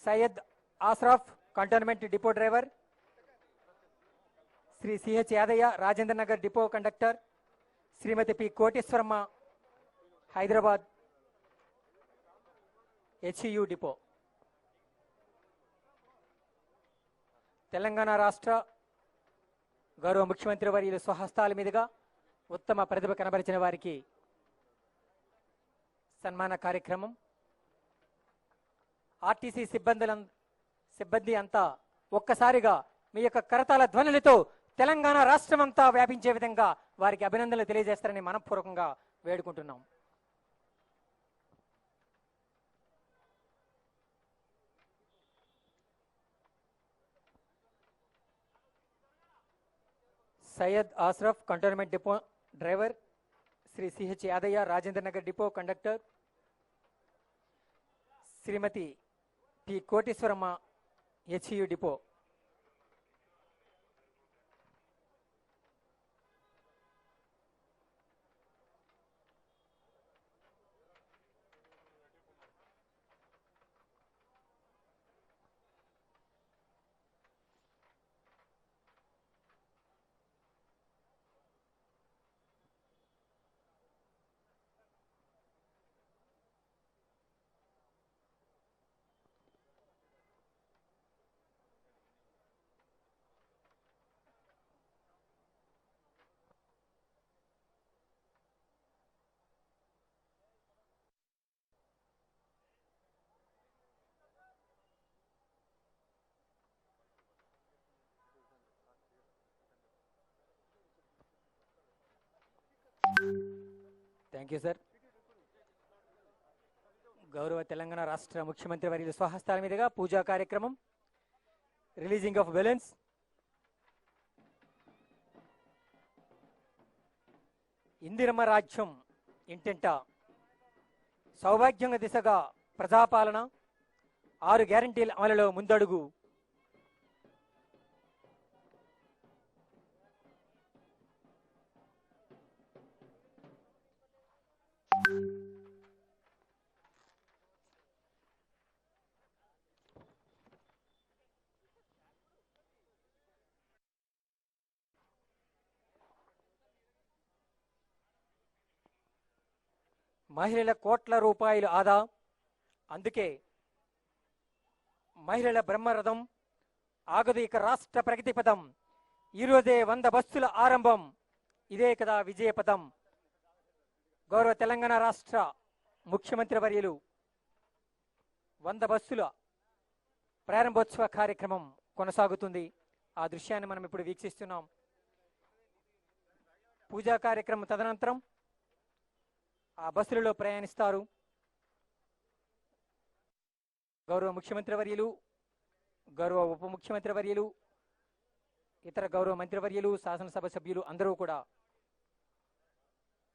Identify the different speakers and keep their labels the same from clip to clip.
Speaker 1: Syed Ashraf cantonment depot driver, Shri CH Yadaiah Rajendra Nagar depot conductor, Shrimati P Koteswaramma Hyderabad HU depot. Telangana రాష్ట్ర గౌరవ ముఖ్యమంత్రి వర్యులు స్వహస్తాల మీదుగా ఉత్తమ ప్రతిభ కనబరిచిన వారికి సన్మాన కార్యక్రమం. ఆర్టీసీ సిబ్బంది అంతా ఒక్కసారిగా మీ యొక్క కరతాళ ధ్వనులతో తెలంగాణ రాష్ట్రం అంతా వ్యాపించే విధంగా వారికి అభినందనలు తెలియజేస్తారని మనఃపూర్వకంగా వేడుకుంటున్నాం. Syed Ashraf cantonment depot driver, Shri CH Yadaiah Rajendra Nagar depot conductor, Shrimati P Koteswaramma HU depot. Thank you sir. గౌరవ తెలంగాణ రాష్ట్ర ముఖ్యమంత్రి వర్యులు స్వహస్తాల మీదుగా పూజా కార్యక్రమం, రిలీజింగ్ ఆఫ్ బెలూన్స్. ఇందిరమ్మ రాజ్యం ఇంటింట సౌభాగ్యంగా దిశగా ప్రజాపాలన, 6 గ్యారంటీల అమలులో ముందడుగు. మహిళల కోట్ల రూపాయలు ఆదా, అందుకే మహిళల బ్రహ్మరథం ఆగదు ఇక రాష్ట్ర ప్రగతి పదం. ఈరోజే 100 బస్సుల ఆరంభం, ఇదే కదా విజయపదం. గౌరవ తెలంగాణ రాష్ట్ర ముఖ్యమంత్రి వర్యులు 100 బస్సుల ప్రారంభోత్సవ కార్యక్రమం కొనసాగుతుంది. ఆ దృశ్యాన్ని మనం ఇప్పుడు వీక్షిస్తున్నాం. పూజా కార్యక్రమం తదనంతరం ఆ బస్సులలో ప్రయాణిస్తారు. గౌరవ ముఖ్యమంత్రి వర్యులు, గౌరవ ఉప ముఖ్యమంత్రి వర్యులు, ఇతర గౌరవ మంత్రివర్యులు, శాసనసభ సభ్యులు అందరూ కూడా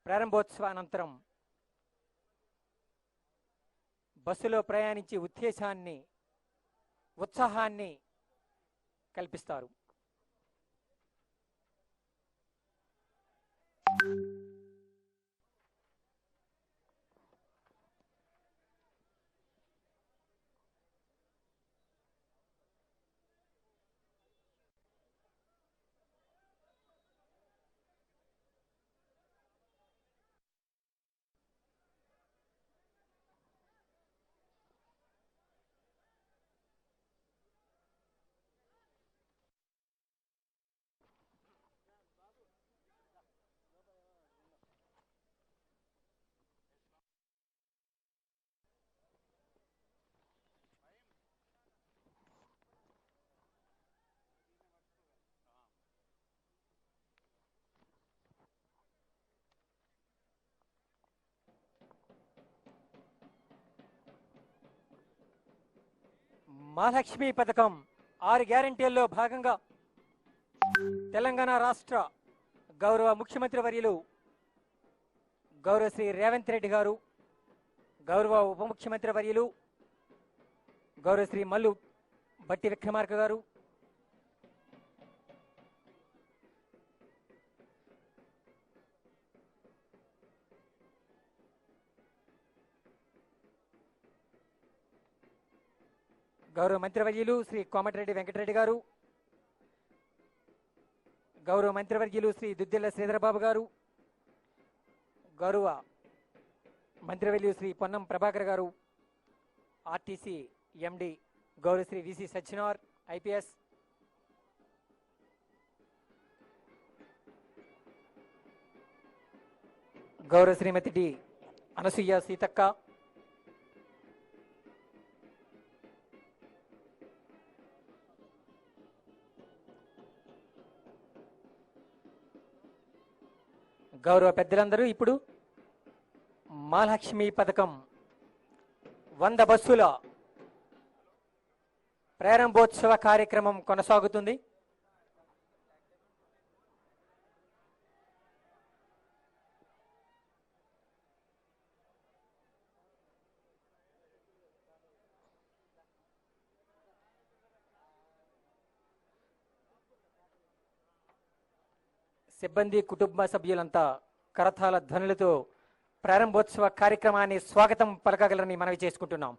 Speaker 1: ప్రారంభోత్సవ అనంతరం బస్సులో ప్రయాణించి ఉత్సాహాన్ని కల్పిస్తారు. మహాలక్ష్మి పథకం 6 గ్యారంటీల్లో భాగంగా తెలంగాణ రాష్ట్ర గౌరవ ముఖ్యమంత్రి వర్యులు గౌరవ శ్రీ రేవంత్ రెడ్డి గారు, గౌరవ ఉప ముఖ్యమంత్రి వర్యులు గౌరవ శ్రీ మల్లు బట్టి విక్రమార్క గారు, గౌరవ మంత్రివర్యులు శ్రీ కోమటిరెడ్డి వెంకటరెడ్డి గారు, గౌరవ మంత్రివర్యులు శ్రీ దుద్దిల్ల శ్రీధరబాబు గారు, గౌరవ మంత్రివర్యులు శ్రీ పొన్నం ప్రభాకర్ గారు, ఆర్టీసీ ఎండి గౌరవ శ్రీ విసి సజ్జనార్ ఐపీఎస్, గౌరవ శ్రీమతి డి అనసూయ సీతక్క, గౌరవ పెద్దలందరూ ఇప్పుడు మహాలక్ష్మి పథకం 100 బస్సుల ప్రారంభోత్సవ కార్యక్రమం కొనసాగుతుంది. సిబ్బంది కుటుంబ సభ్యులంతా కరతాళ ధ్వనులతో ప్రారంభోత్సవ కార్యక్రమాన్ని స్వాగతం పలకగలరని మనవి చేసుకుంటున్నాం.